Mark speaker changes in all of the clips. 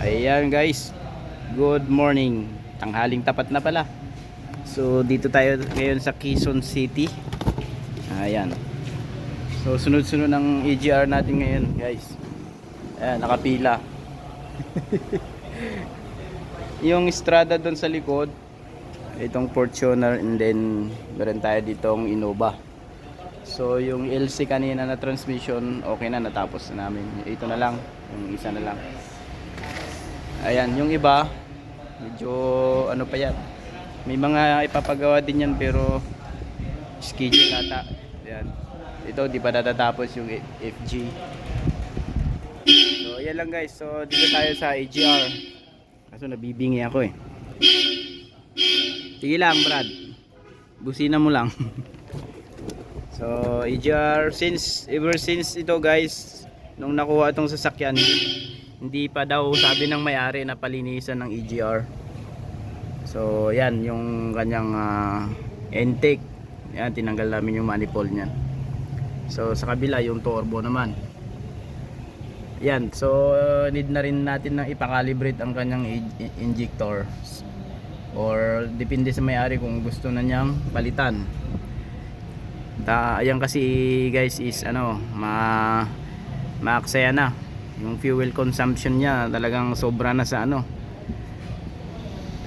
Speaker 1: Ayan guys, good morning. Tanghaling tapat na pala. So dito tayo ngayon sa Quezon City. Ayan. So sunod-sunod ang EGR natin ngayon guys. Ayan, nakapila. Yung Strada doon sa likod, itong Fortuner, and then meron tayo ditong Innova. So yung LC kanina na transmission, okay na, natapos na namin. Ito na lang, yung isa na lang. Ayan, yung iba medyo ano pa yan, may mga ipapagawa din yan pero schedule ata. Ayan, ito di pa natatapos yung FG. So ayan lang guys, so dito tayo sa EGR. Kaso nabibingi ako eh. Sige lang Brad, busina mo lang. So EGR, ever since ito guys, nung nakuha itong sasakyan, hindi pa daw sabi ng may-ari na palinisan ng EGR. So yan yung kanyang intake. Yan, tinanggal namin yung manifold niyan. So sa kabila yung turbo naman. Yan, so need na rin natin na ipakalibrate ang kanyang injector, or depende sa may-ari kung gusto na niyang palitan. Ayan kasi guys is ano, maaksaya na yung fuel consumption niya, talagang sobra na sa ano,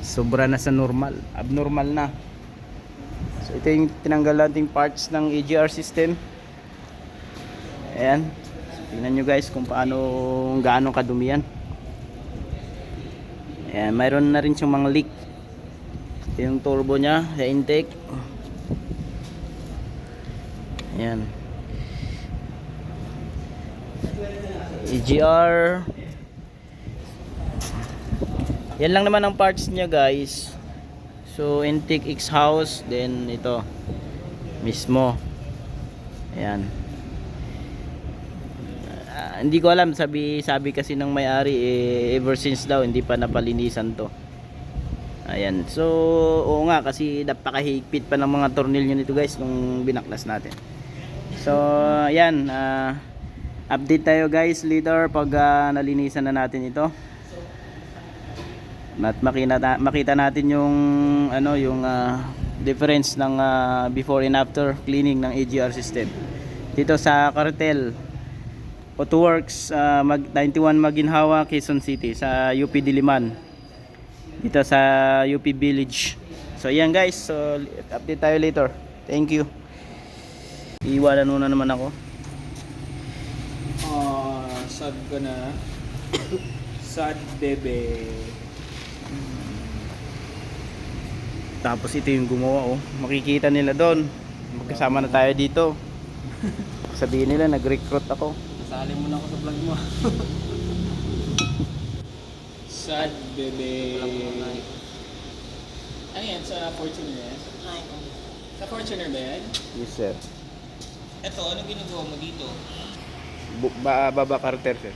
Speaker 1: sobra na sa normal, abnormal na. So ito yung tinanggal nating parts ng EGR system. Ayan, tingnan nyo guys kung gaano kadumi yan. Ayan, mayroon na rin siyang mga leak. Ito yung turbo nya sa intake. Ayan, EGR. Yan lang naman ang parts niya guys. So intake, exhaust, then ito mismo. Ayan. Hindi ko alam, sabi kasi ng may-ari ever since daw hindi pa napalinisan to. Ayan. So oo nga, kasi napakahigpit pa ng mga tornilyo nito guys nung binaklas natin. So ayan, update tayo guys later pag nalinisan na natin ito. At makita natin yung ano, yung difference ng before and after cleaning ng EGR system. Dito sa Cartel Autoworks, 91 Maginhawa, Quezon City, sa UP Diliman. Dito sa UP Village. So ayan guys, so update tayo later. Thank you. Iiwanan muna naman ako.
Speaker 2: Sad ka na. Sad bebe.
Speaker 1: Tapos ito yung gumawa oh. Makikita nila doon. Magkasama na tayo dito. Sabihin nila nag-recruit ako.
Speaker 2: Nasali mo na ako sa vlog mo. Sad bebe. Ano yan? Sa Fortuner yan? Sa Fortuner ba yan?
Speaker 1: Yes sir.
Speaker 2: Ito, ano ginagawa mo dito?
Speaker 1: Baba Carter sir.